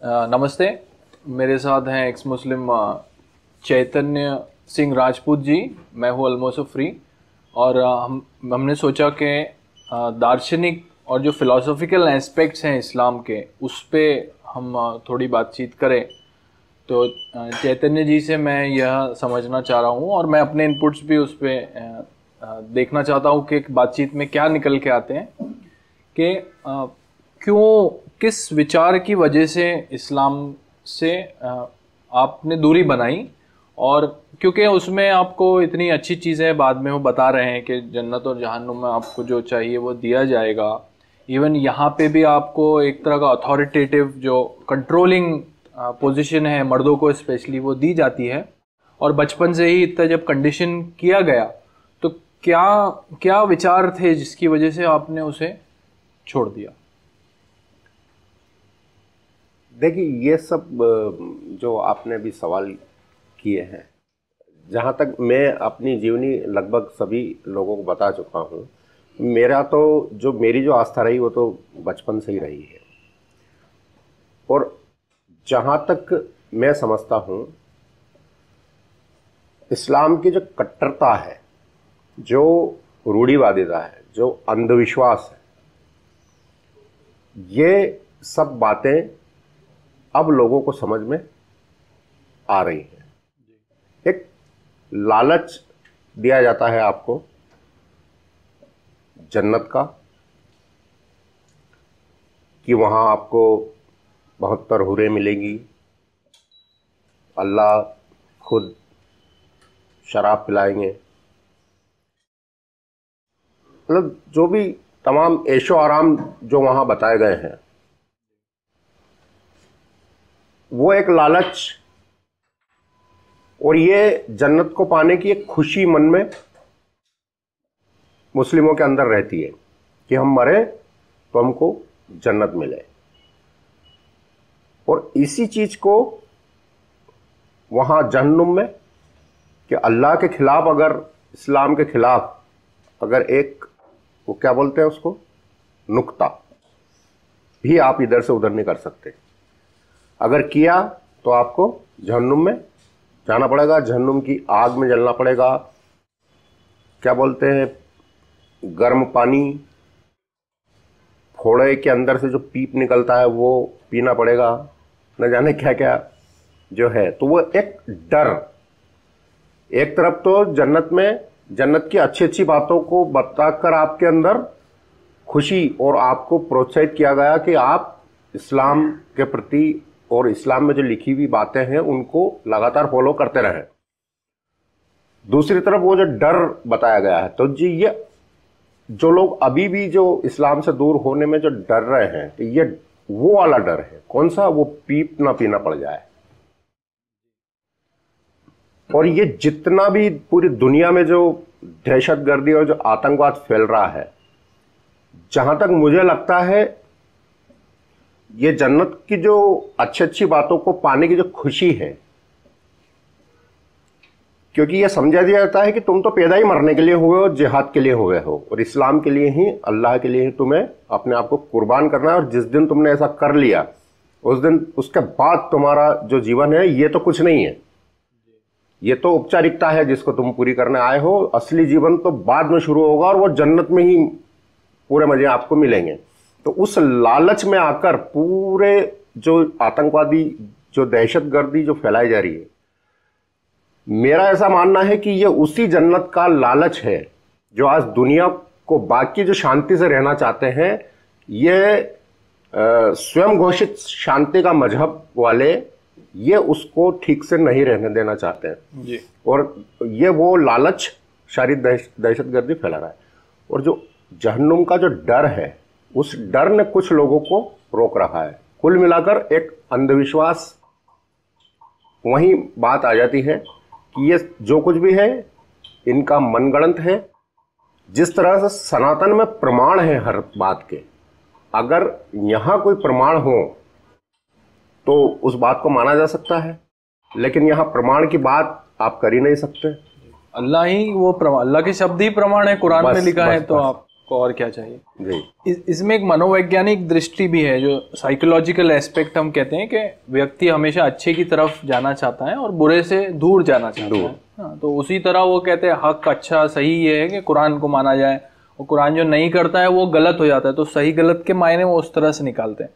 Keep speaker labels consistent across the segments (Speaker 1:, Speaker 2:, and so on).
Speaker 1: नमस्ते। मेरे साथ हैं एक्स मुस्लिम चैतन्य सिंह राजपूत जी। मैं हूँ ऑलमोस्ट फ्री। और हमने सोचा कि दार्शनिक और जो फिलोसॉफिकल एस्पेक्ट्स हैं इस्लाम के, उस पे हम थोड़ी बातचीत करें। तो चैतन्य जी से मैं यह समझना चाह रहा हूँ और मैं अपने इनपुट्स भी उस पर देखना चाहता हूँ कि बातचीत में क्या निकल के आते हैं कि क्यों, किस विचार की वजह से इस्लाम से आपने दूरी बनाई। और क्योंकि उसमें आपको इतनी अच्छी चीज़ें बाद में वो बता रहे हैं कि जन्नत और जहन्नुम में आपको जो चाहिए वो दिया जाएगा। इवन यहाँ पे भी आपको एक तरह का अथॉरिटेटिव जो कंट्रोलिंग पोजीशन है मर्दों को स्पेशली, वो दी जाती है। और बचपन से ही इतना जब कंडीशन किया गया, तो क्या क्या विचार थे जिसकी वजह से आपने उसे छोड़ दिया?
Speaker 2: देखिए, ये सब जो आपने अभी सवाल किए हैं, जहाँ तक मैं अपनी जीवनी लगभग सभी लोगों को बता चुका हूँ। मेरी जो आस्था रही वो तो बचपन से ही रही है। और जहाँ तक मैं समझता हूँ, इस्लाम की जो कट्टरता है, जो रूढ़िवादिता है, जो अंधविश्वास है, ये सब बातें अब लोगों को समझ में आ रही है। एक लालच दिया जाता है आपको जन्नत का, कि वहां आपको 72 हूरें मिलेंगी, अल्लाह खुद शराब पिलाएंगे, मतलब जो भी तमाम ऐशो आराम जो वहां बताए गए हैं, वो एक लालच और ये जन्नत को पाने की एक खुशी मन में मुस्लिमों के अंदर रहती है कि हम मरे तो हमको जन्नत मिले। और इसी चीज को वहां जहन्नुम में, कि अल्लाह के खिलाफ, अगर इस्लाम के खिलाफ अगर एक, वो क्या बोलते हैं उसको, नुक्ता भी आप इधर से उधर नहीं कर सकते। अगर किया तो आपको जहन्नुम में जाना पड़ेगा, जहन्नुम की आग में जलना पड़ेगा। क्या बोलते हैं, गर्म पानी, फोड़े के अंदर से जो पीप निकलता है वो पीना पड़ेगा, न जाने क्या क्या जो है। तो वो एक डर, एक तरफ तो जन्नत में, जन्नत की अच्छी अच्छी बातों को बताकर आपके अंदर खुशी और आपको प्रोत्साहित किया गया कि आप इस्लाम के प्रति और इस्लाम में जो लिखी हुई बातें हैं उनको लगातार फॉलो करते रहें। दूसरी तरफ वो जो डर बताया गया है, तो जी ये जो लोग अभी भी जो इस्लाम से दूर होने में जो डर रहे हैं, तो ये वो वाला डर है। कौन सा? वो पीप ना पीना पड़ जाए। और ये जितना भी पूरी दुनिया में जो दहशतगर्दी और जो आतंकवाद फैल रहा है, जहां तक मुझे लगता है, ये जन्नत की जो अच्छी अच्छी बातों को पाने की जो खुशी है, क्योंकि ये समझा दिया जाता है कि तुम तो पैदा ही मरने के लिए हुए हो, जिहाद के लिए हुए हो, और इस्लाम के लिए ही, अल्लाह के लिए ही तुम्हें अपने आप को कुर्बान करना है। और जिस दिन तुमने ऐसा कर लिया, उस दिन, उसके बाद तुम्हारा जो जीवन है ये तो कुछ नहीं है, ये तो औपचारिकता है जिसको तुम पूरी करने आए हो। असली जीवन तो बाद में शुरू होगा और वो जन्नत में ही पूरे मजे आपको मिलेंगे। तो उस लालच में आकर पूरे जो आतंकवादी, जो दहशतगर्दी जो फैलाई जा रही है, मेरा ऐसा मानना है कि ये उसी जन्नत का लालच है जो आज दुनिया को, बाकी जो शांति से रहना चाहते हैं, ये स्वयं घोषित शांति का मजहब वाले, ये उसको ठीक से नहीं रहने देना चाहते हैं जी। और ये वो लालच शारीरिक दहशतगर्दी फैला रहा है। और जो जहन्नुम का जो डर है, उस डर ने कुछ लोगों को रोक रखा है। कुल मिलाकर एक अंधविश्वास, वही बात आ जाती है कि ये जो कुछ भी है इनका मनगढ़ंत है। जिस तरह से सनातन में प्रमाण है हर बात के, अगर यहां कोई प्रमाण हो तो उस बात को माना जा सकता है, लेकिन यहां प्रमाण की बात आप कर ही नहीं सकते।
Speaker 1: अल्लाह ही वो प्रमाण, अल्लाह के शब्द ही प्रमाण है, कुरान में लिखा है। तो आप को और क्या चाहिए
Speaker 2: जी।
Speaker 1: इसमें एक मनोवैज्ञानिक दृष्टि भी है, जो साइकोलॉजिकल एस्पेक्ट हम कहते हैं कि व्यक्ति हमेशा अच्छे की तरफ जाना चाहता है और बुरे से दूर जाना चाहता है। हाँ, तो उसी तरह वो कहते हैं हक अच्छा सही ये है कि कुरान को माना जाए, और कुरान जो नहीं करता है वो गलत हो जाता है, तो सही गलत के मायने वो उस तरह से निकालते हैं।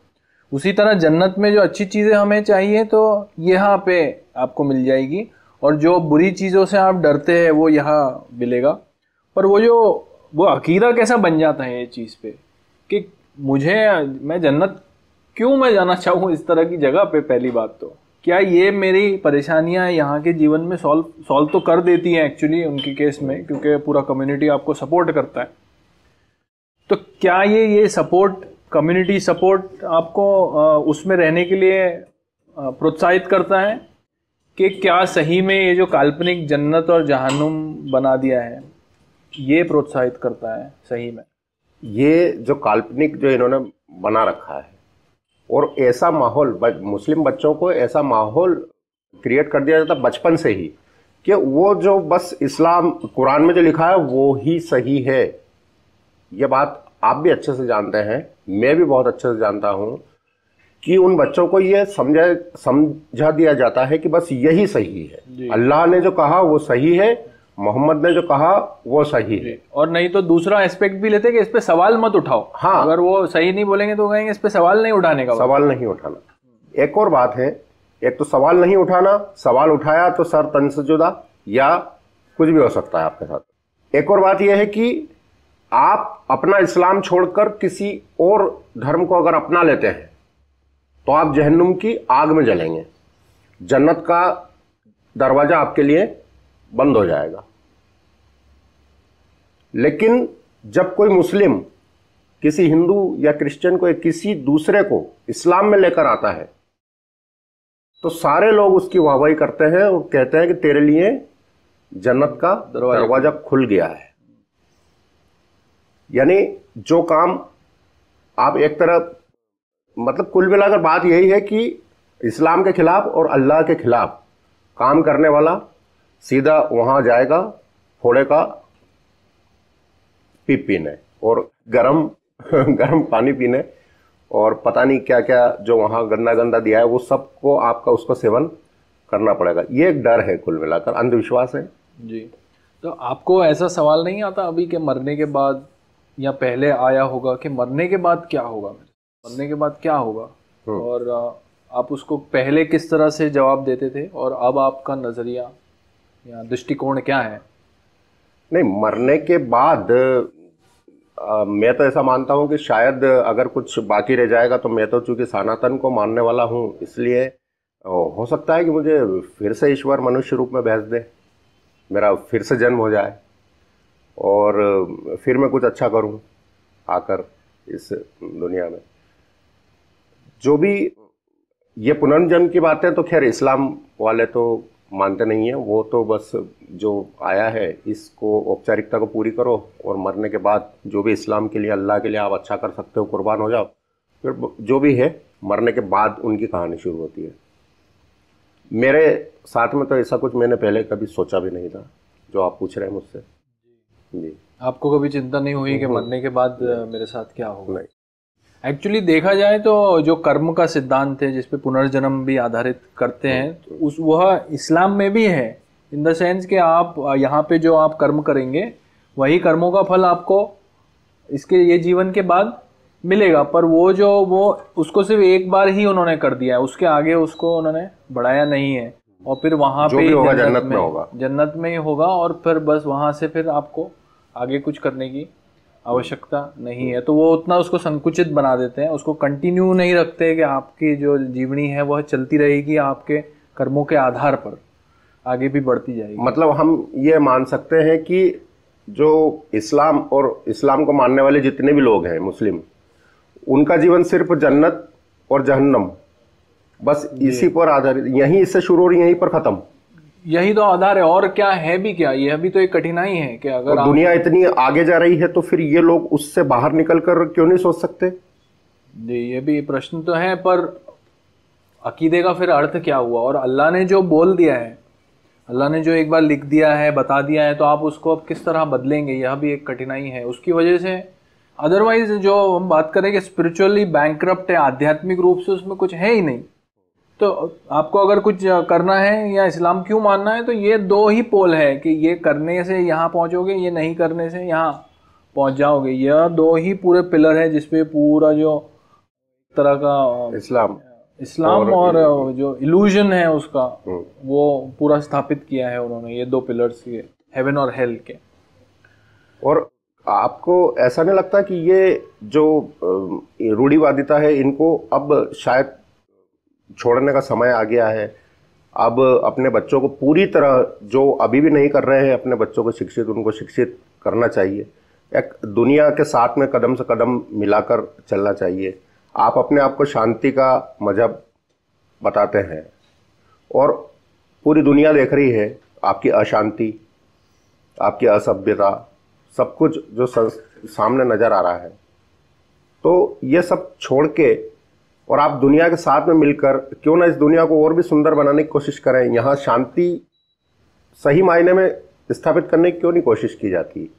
Speaker 1: उसी तरह जन्नत में जो अच्छी चीज़ें हमें चाहिए तो यहाँ पे आपको मिल जाएगी, और जो बुरी चीज़ों से आप डरते हैं वो यहाँ मिलेगा। पर वो अकीदा कैसा बन जाता है ये चीज़ पे कि मैं जन्नत क्यों मैं जाना चाहूँ इस तरह की जगह पे। पहली बात तो क्या ये मेरी परेशानियाँ यहाँ के जीवन में सॉल्व तो कर देती हैं एक्चुअली उनके केस में, क्योंकि पूरा कम्युनिटी आपको सपोर्ट करता है। तो क्या ये सपोर्ट, कम्युनिटी सपोर्ट आपको उसमें रहने के लिए प्रोत्साहित करता है कि क्या सही में ये जो काल्पनिक जन्नत और जहन्नुम बना दिया है ये प्रोत्साहित करता है सही में?
Speaker 2: ये जो काल्पनिक जो इन्होंने बना रखा है, और ऐसा माहौल मुस्लिम बच्चों को ऐसा माहौल क्रिएट कर दिया जाता बचपन से ही कि वो जो बस इस्लाम कुरान में जो लिखा है वो ही सही है। ये बात आप भी अच्छे से जानते हैं, मैं भी बहुत अच्छे से जानता हूं कि उन बच्चों को ये समझा दिया जाता है कि बस यही सही है, अल्लाह ने जो कहा वो सही है, मोहम्मद ने जो कहा वो सही है।
Speaker 1: और नहीं तो दूसरा एस्पेक्ट भी लेते कि इस पे सवाल मत उठाओ।
Speaker 2: हाँ,
Speaker 1: अगर वो सही नहीं बोलेंगे तो कहेंगे इस पे सवाल नहीं उठाने का।
Speaker 2: सवाल नहीं उठाना एक और बात है, एक तो सवाल नहीं उठाना, सवाल उठाया तो सर तन से जुदा या कुछ भी हो सकता है आपके साथ। एक और बात यह है कि आप अपना इस्लाम छोड़कर किसी और धर्म को अगर अपना लेते हैं तो आप जहन्नुम की आग में जलेंगे, जन्नत का दरवाजा आपके लिए बंद हो जाएगा। लेकिन जब कोई मुस्लिम किसी हिंदू या क्रिश्चियन को या किसी दूसरे को इस्लाम में लेकर आता है तो सारे लोग उसकी वाहवाही करते हैं और कहते हैं कि तेरे लिए जन्नत का दरवाजा खुल गया है। यानी जो काम आप एक तरफ, मतलब कुल मिलाकर बात यही है कि इस्लाम के खिलाफ और अल्लाह के खिलाफ काम करने वाला सीधा वहां जाएगा फोड़े का पीने और गरम पानी पीने और पता नहीं क्या क्या जो वहां गंदा गंदा दिया है वो सबको आपका उसका सेवन करना पड़ेगा। ये एक डर है, कुल मिलाकर अंधविश्वास है
Speaker 1: जी। तो आपको ऐसा सवाल नहीं आता अभी कि मरने के बाद, या पहले आया होगा कि मरने के बाद क्या होगा, मरने के बाद क्या होगा, और आप उसको पहले किस तरह से जवाब देते थे और अब आपका नजरिया या दृष्टिकोण क्या है?
Speaker 2: नहीं, मरने के बाद मैं तो ऐसा मानता हूं कि शायद अगर कुछ बाकी रह जाएगा तो मैं तो चूंकि सनातन को मानने वाला हूं, इसलिए हो सकता है कि मुझे फिर से ईश्वर मनुष्य रूप में भेज दे, मेरा फिर से जन्म हो जाए और फिर मैं कुछ अच्छा करूं आकर इस दुनिया में। जो भी ये पुनर्जन्म की बातें तो खैर इस्लाम वाले तो मानते नहीं है, वो तो बस जो आया है इसको औपचारिकता को पूरी करो और मरने के बाद जो भी इस्लाम के लिए अल्लाह के लिए आप अच्छा कर सकते हो कुर्बान हो जाओ, फिर जो भी है मरने के बाद उनकी कहानी शुरू होती है। मेरे साथ में तो ऐसा कुछ मैंने पहले कभी सोचा भी नहीं था जो आप पूछ रहे हैं मुझसे जी।
Speaker 1: आपको कभी चिंता नहीं हुई कि मरने के बाद मेरे साथ क्या होगा? नहीं। एक्चुअली देखा जाए तो जो कर्म का सिद्धांत है जिसपे पुनर्जन्म भी आधारित करते हैं, तो वह इस्लाम में भी है, इन द सेंस कि आप यहाँ पे जो आप कर्म करेंगे वही कर्मों का फल आपको इसके ये जीवन के बाद मिलेगा। पर वो उसको सिर्फ एक बार ही उन्होंने कर दिया है, उसके आगे उसको उन्होंने बढ़ाया नहीं है, और फिर वहां पे जन्नत में ही होगा, और फिर बस वहां से फिर आपको आगे कुछ करने की आवश्यकता नहीं है। तो वो उतना उसको संकुचित बना देते हैं, उसको कंटिन्यू नहीं रखते कि आपकी जो जीवनी है वह चलती रहेगी आपके कर्मों के आधार पर, आगे भी बढ़ती जाएगी।
Speaker 2: मतलब हम ये मान सकते हैं कि जो इस्लाम और इस्लाम को मानने वाले जितने भी लोग हैं मुस्लिम, उनका जीवन सिर्फ जन्नत और जहन्नम बस इसी पर आधारित, यहीं इससे शुरू और यहीं पर खत्म,
Speaker 1: यही तो आधार है। और क्या है भी क्या, यह भी तो एक कठिनाई है कि अगर
Speaker 2: दुनिया इतनी आगे जा रही है तो फिर ये लोग उससे बाहर निकल कर क्यों नहीं सोच सकते?
Speaker 1: जी, ये भी प्रश्न तो है, पर अकीदे का फिर अर्थ क्या हुआ? और अल्लाह ने जो बोल दिया है, अल्लाह ने जो एक बार लिख दिया है, बता दिया है, तो आप उसको अब किस तरह बदलेंगे, यह भी एक कठिनाई है। उसकी वजह से अदरवाइज जो हम बात करें कि स्पिरिचुअली बैंकरप्ट है, आध्यात्मिक रूप से उसमें कुछ है ही नहीं। तो आपको अगर कुछ करना है या इस्लाम क्यों मानना है, तो ये दो ही पोल है कि ये करने से यहाँ पहुंचोगे, ये नहीं करने से यहाँ पहुंच जाओगे। यह दो ही पूरे पिलर है जिसपे पूरा जो तरह का इस्लाम और जो इल्यूजन है उसका वो पूरा स्थापित किया है उन्होंने, ये दो पिलर्स के, हेवन और हेल के।
Speaker 2: और आपको ऐसा नहीं लगता कि ये जो रूढ़िवादिता है इनको अब शायद छोड़ने का समय आ गया है? अब अपने बच्चों को पूरी तरह, जो अभी भी नहीं कर रहे हैं अपने बच्चों को शिक्षित, उनको शिक्षित करना चाहिए। एक दुनिया के साथ में कदम से कदम मिलाकर चलना चाहिए। आप अपने आप को शांति का मजहब बताते हैं और पूरी दुनिया देख रही है आपकी अशांति, आपकी असभ्यता, सब कुछ जो सामने नजर आ रहा है। तो ये सब छोड़ के और आप दुनिया के साथ में मिलकर क्यों ना इस दुनिया को और भी सुंदर बनाने की कोशिश करें। यहाँ शांति सही मायने में स्थापित करने की क्यों नहीं कोशिश की जाती?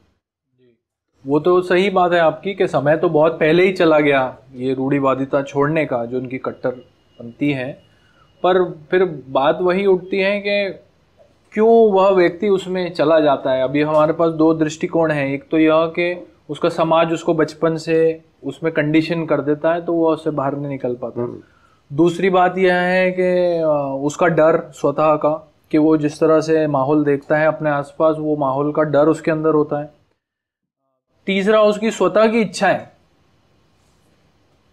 Speaker 1: वो तो सही बात है आपकी कि समय तो बहुत पहले ही चला गया ये रूढ़िवादिता छोड़ने का, जो उनकी कट्टरपंथी है। पर फिर बात वही उठती है कि क्यों वह व्यक्ति उसमें चला जाता है। अभी हमारे पास दो दृष्टिकोण हैं। एक तो यह कि उसका समाज उसको बचपन से उसमें कंडीशन कर देता है तो वो उससे बाहर नहीं निकल पाता। दूसरी बात यह है कि उसका डर स्वतः का, कि वो जिस तरह से माहौल देखता है अपने आसपास, वो माहौल का डर उसके अंदर होता है। तीसरा उसकी स्वतः की इच्छा है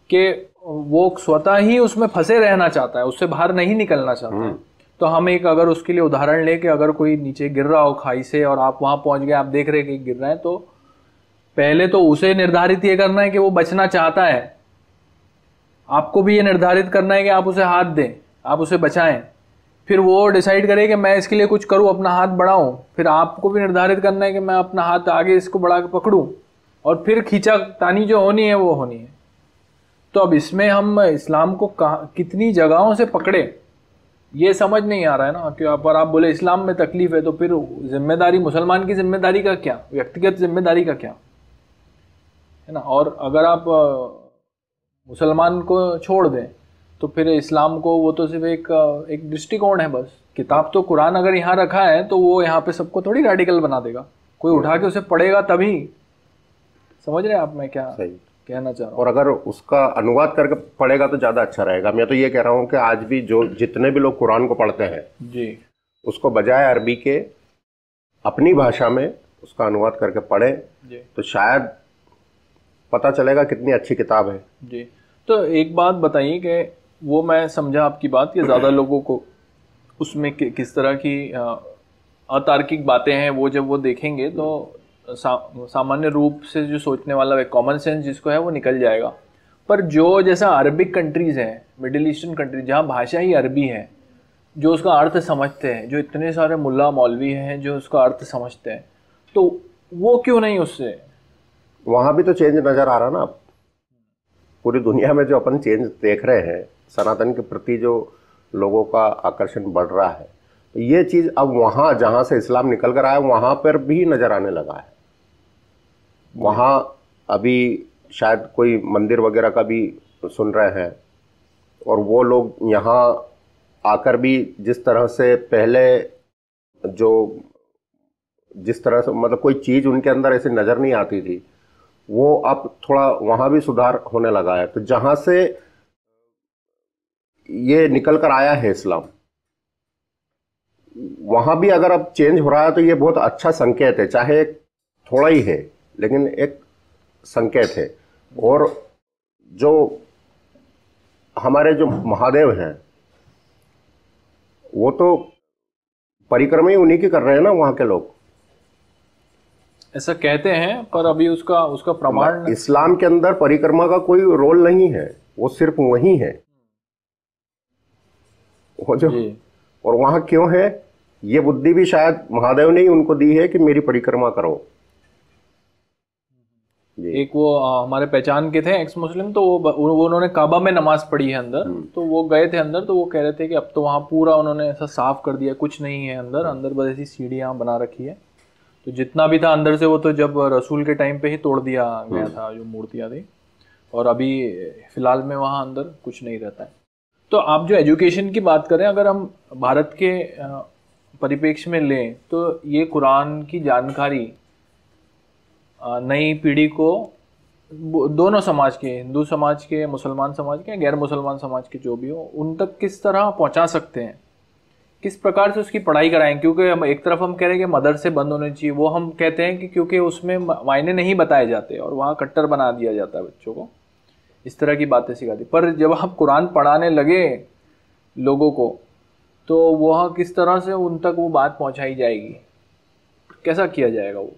Speaker 1: कि वो स्वतः ही उसमें फंसे रहना चाहता है, उससे बाहर नहीं निकलना चाहता है। तो हम एक अगर उसके लिए उदाहरण ले कि अगर कोई नीचे गिर रहा हो खाई से और आप वहां पहुंच गए, आप देख रहे कि गिर रहा है, तो पहले तो उसे निर्धारित ये करना है कि वो बचना चाहता है। आपको भी ये निर्धारित करना है कि आप उसे हाथ दें, आप उसे बचाएं। फिर वो डिसाइड करे कि मैं इसके लिए कुछ करूं, अपना हाथ बढ़ाऊं। फिर आपको भी निर्धारित करना है कि मैं अपना हाथ आगे इसको बढ़ा के पकड़ूं, और फिर खींचा तानी जो होनी है वो होनी है। तो अब इसमें हम इस्लाम को कितनी जगहों से पकड़े ये समझ नहीं आ रहा है ना। कि आप बोले इस्लाम में तकलीफ है, तो फिर जिम्मेदारी मुसलमान की जिम्मेदारी का क्या, व्यक्तिगत जिम्मेदारी का क्या है ना। और अगर आप मुसलमान को छोड़ दें तो फिर इस्लाम को, वो तो सिर्फ एक दृष्टिकोण है बस। किताब तो कुरान अगर यहाँ रखा है तो वो यहाँ पे सबको थोड़ी रेडिकल बना देगा। कोई उठा के उसे पढ़ेगा तभी। समझ रहे हैं आप मैं क्या कहना चाह रहा हूँ?
Speaker 2: और अगर उसका अनुवाद करके पढ़ेगा तो ज्यादा अच्छा रहेगा। मैं तो ये कह रहा हूँ कि आज भी जो जितने भी लोग कुरान को पढ़ते हैं
Speaker 1: जी,
Speaker 2: उसको बजाय अरबी के अपनी भाषा में उसका अनुवाद करके पढ़े तो शायद पता चलेगा कितनी अच्छी किताब है
Speaker 1: जी। तो एक बात बताइए कि वो मैं समझा आपकी बात कि ज़्यादा लोगों को उसमें किस तरह की अतार्किक बातें हैं वो जब वो देखेंगे तो सामान्य रूप से जो सोचने वाला कॉमन सेंस जिसको है वो निकल जाएगा। पर जो जैसा अरबिक कंट्रीज़ हैं, मिडिल ईस्टर्न कंट्रीज जहाँ भाषा ही अरबी है, जो उसका अर्थ समझते हैं, जो इतने सारे मुल्ला मौलवी हैं जो उसका अर्थ समझते हैं, तो वो क्यों नहीं उससे?
Speaker 2: वहाँ भी तो चेंज नज़र आ रहा ना। पूरी दुनिया में जो अपन चेंज देख रहे हैं, सनातन के प्रति जो लोगों का आकर्षण बढ़ रहा है, तो ये चीज़ अब वहाँ जहाँ से इस्लाम निकल कर आया वहाँ पर भी नज़र आने लगा है। वहाँ अभी शायद कोई मंदिर वगैरह का भी सुन रहे हैं, और वो लोग यहाँ आकर भी जिस तरह से पहले जिस तरह से मतलब कोई चीज़ उनके अंदर ऐसे नज़र नहीं आती थी, वो अब थोड़ा वहाँ भी सुधार होने लगा है। तो जहाँ से ये निकल कर आया है इस्लाम, वहाँ भी अगर अब चेंज हो रहा है तो ये बहुत अच्छा संकेत है। चाहे थोड़ा ही है लेकिन एक संकेत है। और जो हमारे जो महादेव हैं वो तो परिक्रमा ही उन्हीं की कर रहे हैं ना, वहाँ के लोग
Speaker 1: ऐसा कहते हैं। पर अभी उसका प्रमाण,
Speaker 2: इस्लाम के अंदर परिक्रमा का कोई रोल नहीं है, वो सिर्फ वही है वो जो। और वहाँ क्यों है, ये बुद्धि भी शायद महादेव ने ही उनको दी है कि मेरी परिक्रमा करो।
Speaker 1: एक वो हमारे पहचान के थे एक्स मुस्लिम, तो वो उन्होंने काबा में नमाज पढ़ी है अंदर, तो वो गए थे अंदर, तो वो कह रहे थे कि अब तो वहाँ पूरा उन्होंने ऐसा साफ कर दिया, कुछ नहीं है अंदर बस ऐसी सीढ़ियाँ बना रखी है। तो जितना भी था अंदर से वो तो जब रसूल के टाइम पे ही तोड़ दिया गया था जो मूर्तियाँ थी, और अभी फिलहाल में वहाँ अंदर कुछ नहीं रहता है। तो आप जो एजुकेशन की बात करें, अगर हम भारत के परिप्रेक्ष्य में लें तो ये कुरान की जानकारी नई पीढ़ी को, दोनों समाज के, हिंदू समाज के, मुसलमान समाज के, गैर मुसलमान समाज के जो भी हो, उन तक किस तरह पहुंचा सकते हैं, किस प्रकार से उसकी पढ़ाई कराएं? क्योंकि हम एक तरफ हम कह रहे हैं कि मदरसे बंद होने चाहिए, वो हम कहते हैं कि क्योंकि उसमें मायने नहीं बताए जाते और वहाँ कट्टर बना दिया जाता है बच्चों को, इस तरह की बातें सिखाती। पर जब आप कुरान पढ़ाने लगे लोगों को, तो वह किस तरह से उन तक वो बात पहुंचाई जाएगी, कैसा किया जाएगा वो?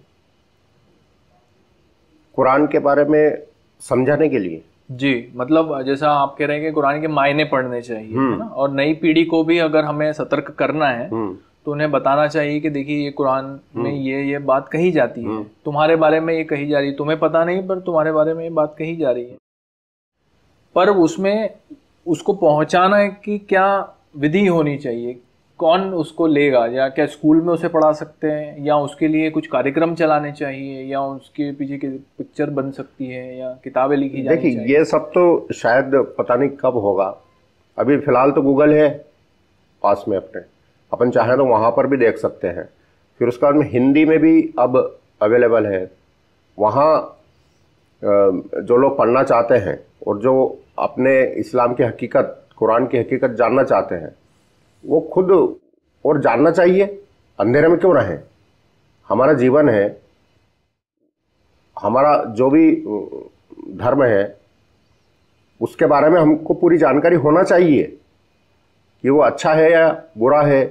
Speaker 2: कुरान के बारे में समझाने के लिए
Speaker 1: जी, मतलब जैसा आप कह रहे हैं कि कुरान के मायने पढ़ने चाहिए, है ना, और नई पीढ़ी को भी अगर हमें सतर्क करना है तो उन्हें बताना चाहिए कि देखिए ये कुरान में ये बात कही जाती है, तुम्हारे बारे में ये कही जा रही है, तुम्हें पता नहीं पर तुम्हारे बारे में ये बात कही जा रही है। पर उसमें उसको पहुंचाना की क्या विधि होनी चाहिए, कौन उसको लेगा, या क्या स्कूल में उसे पढ़ा सकते हैं, या उसके लिए कुछ कार्यक्रम चलाने चाहिए, या उसके पीछे की पिक्चर बन सकती है, या किताबें लिखी जानी चाहिए?
Speaker 2: देखिए, ये सब तो शायद पता नहीं कब होगा। अभी फिलहाल तो गूगल है पास में अपने, अपन चाहें तो वहाँ पर भी देख सकते हैं। फिर उसके बाद में हिंदी में भी अब अवेलेबल है। वहाँ जो लोग पढ़ना चाहते हैं और जो अपने इस्लाम की हकीकत, कुरान की हकीकत जानना चाहते हैं, वो खुद और जानना चाहिए। अंधेरे में क्यों रहें? हमारा जीवन है, हमारा जो भी धर्म है, उसके बारे में हमको पूरी जानकारी होना चाहिए कि वो अच्छा है या बुरा है,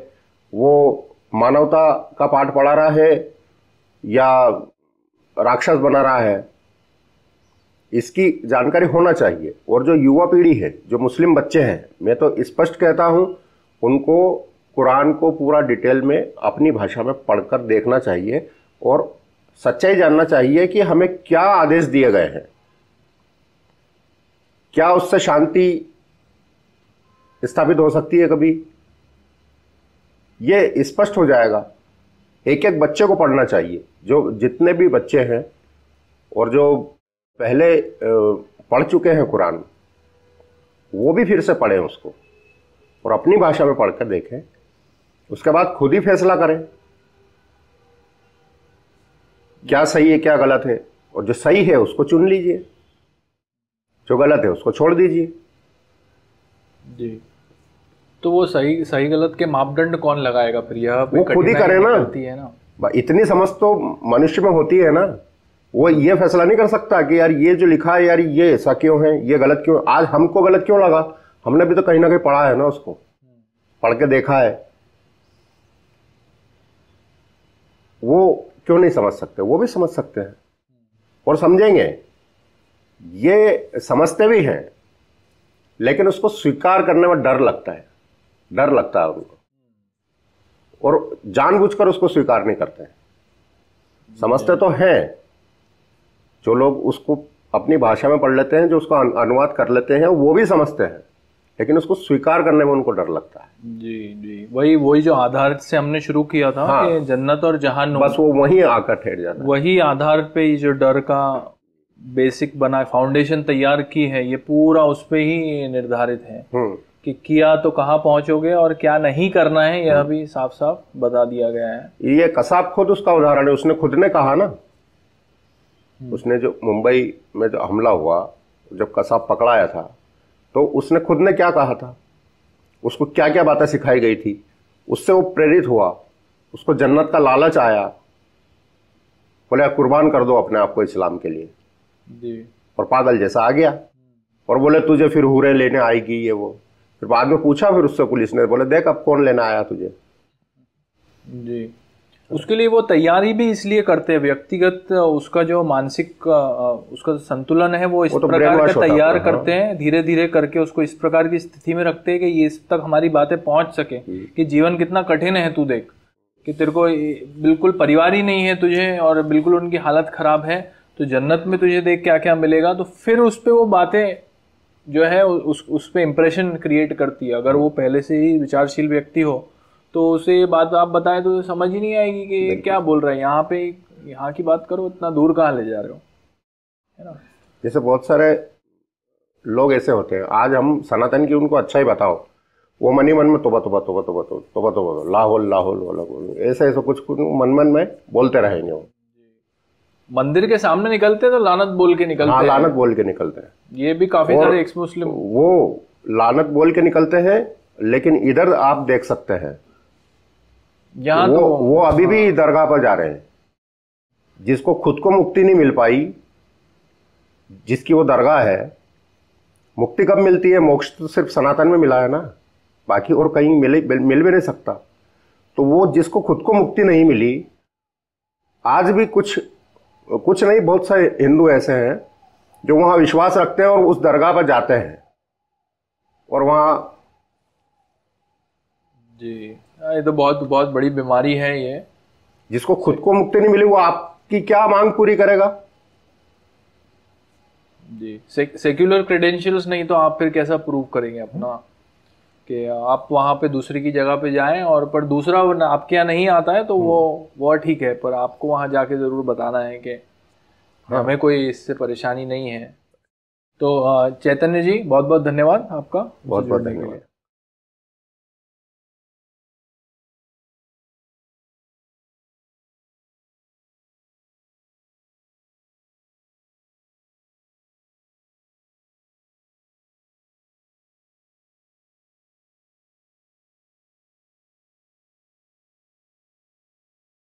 Speaker 2: वो मानवता का पाठ पढ़ा रहा है या राक्षस बना रहा है, इसकी जानकारी होना चाहिए। और जो युवा पीढ़ी है, जो मुस्लिम बच्चे हैं, मैं तो स्पष्ट कहता हूं, उनको कुरान को पूरा डिटेल में अपनी भाषा में पढ़कर देखना चाहिए और सच्चाई जानना चाहिए कि हमें क्या आदेश दिए गए हैं, क्या उससे शांति स्थापित हो सकती है कभी, ये स्पष्ट हो जाएगा। एक एक बच्चे को पढ़ना चाहिए, जो जितने भी बच्चे हैं और जो पहले पढ़ चुके हैं कुरान, वो भी फिर से पढ़ें उसको और अपनी भाषा में पढ़कर देखें। उसके बाद खुद ही फैसला करें क्या सही है क्या गलत है, और जो सही है उसको चुन लीजिए, जो गलत है उसको छोड़ दीजिए।
Speaker 1: जी, तो वो सही गलत के मापदंड कौन लगाएगा फिर? यह
Speaker 2: वो खुद ही करे ना। इतनी समझ तो मनुष्य में होती है ना, वो ये फैसला नहीं कर सकता कि यार ये जो लिखा है, यार ये ऐसा क्यों है, ये गलत क्यों, आज हमको गलत क्यों लगा, हमने भी तो कहीं ना कहीं पढ़ा है ना, उसको पढ़ के देखा है। वो क्यों नहीं समझ सकते? वो भी समझ सकते हैं और समझेंगे। ये समझते भी हैं, लेकिन उसको स्वीकार करने में डर लगता है उनको, और जानबूझकर उसको स्वीकार नहीं करते हैं। समझते तो हैं, जो लोग उसको अपनी भाषा में पढ़ लेते हैं, जो उसका अनुवाद कर लेते हैं, वो भी समझते हैं, लेकिन उसको स्वीकार करने में उनको डर लगता है।
Speaker 1: जी, वही जो आधार से हमने शुरू किया था, हाँ, कि जन्नत और जहान्नुम,
Speaker 2: बस वो वही आकर ठहर जाता है।
Speaker 1: वही आधार पे ये जो डर का बेसिक बना, फाउंडेशन तैयार की है, ये पूरा उस पे ही निर्धारित है कि किया तो कहाँ पहुंचोगे और क्या नहीं करना है, यह भी साफ साफ बता दिया गया है।
Speaker 2: ये कसाब खुद उसका उदाहरण है। उसने खुद ने कहा ना, उसने जो मुंबई में जो हमला हुआ, जब कसाब पकड़ाया था, तो उसने खुद ने क्या कहा था, उसको क्या क्या बातें सिखाई गई थी, उससे वो प्रेरित हुआ, उसको जन्नत का लालच आया, बोले कुर्बान कर दो अपने आप को इस्लाम के लिए
Speaker 1: जी, और
Speaker 2: पागल जैसा आ गया और बोले तुझे फिर हूरें लेने आएगी ये वो। फिर बाद में पूछा फिर उससे पुलिस ने, बोले देख अब कौन लेना आया तुझे।
Speaker 1: जी, उसके लिए वो तैयारी भी इसलिए करते हैं, व्यक्तिगत उसका जो मानसिक उसका संतुलन है वो इस प्रकार का तैयार करते हैं, धीरे धीरे करके उसको इस प्रकार की स्थिति में रखते हैं कि ये इस तक हमारी बातें पहुंच सके कि जीवन कितना कठिन है, तू देख कि तेरे को बिल्कुल परिवार ही नहीं है तुझे और बिल्कुल उनकी हालत खराब है, तो जन्नत में तुझे देख क्या क्या मिलेगा। तो फिर उस पर वो बातें जो है उस पर इम्प्रेशन क्रिएट करती है। अगर वो पहले से ही विचारशील व्यक्ति हो तो उसे ये बात आप बताएं तो समझ ही नहीं आएगी कि ये क्या बोल रहे हैं। यहाँ पे यहाँ की बात करो, इतना दूर कहाँ ले जा रहे हो, है ना।
Speaker 2: जैसे बहुत सारे लोग ऐसे होते हैं, आज हम सनातन की उनको अच्छा ही बताओ, वो मन ही मन में तोबा तोबा तोबा तोबा तोबा तोबा तोबा लाहौल लाहौल लाहौल ऐसा ऐसा कुछ कुछ मन मन में बोलते रहेंगे। वो
Speaker 1: मंदिर के सामने निकलते तो लानत बोल के निकलते
Speaker 2: हाँ,
Speaker 1: हैं।
Speaker 2: लानत बोल के निकलते हैं।
Speaker 1: ये भी काफी सारे एक्स मुस्लिम
Speaker 2: वो लानत बोल के निकलते हैं, लेकिन इधर आप देख सकते हैं
Speaker 1: यहाँ
Speaker 2: वो अभी भी दरगाह पर जा रहे हैं। जिसको खुद को मुक्ति नहीं मिल पाई, जिसकी वो दरगाह है, मुक्ति कब मिलती है? मोक्ष तो सिर्फ सनातन में मिला है ना, बाकी और कहीं मिल भी नहीं सकता। तो वो जिसको खुद को मुक्ति नहीं मिली, आज भी कुछ नहीं, बहुत सारे हिंदू ऐसे हैं जो वहां विश्वास रखते हैं और उस दरगाह पर जाते हैं और वहां।
Speaker 1: जी, ये तो बहुत बहुत बड़ी बीमारी है ये।
Speaker 2: जिसको खुद को मुक्ति नहीं मिली, वो आपकी क्या मांग पूरी करेगा?
Speaker 1: जी, सेक्युलर क्रेडेंशियल्स नहीं तो आप फिर कैसा प्रूव करेंगे अपना कि आप वहां पे दूसरे की जगह पे जाएं, और पर दूसरा आपके यहाँ नहीं आता है तो वो ठीक है, पर आपको वहां जाके जरूर बताना है कि हमें कोई इससे परेशानी नहीं है। तो चैतन्य जी, बहुत बहुत धन्यवाद आपका,
Speaker 2: बहुत बहुत धन्यवाद।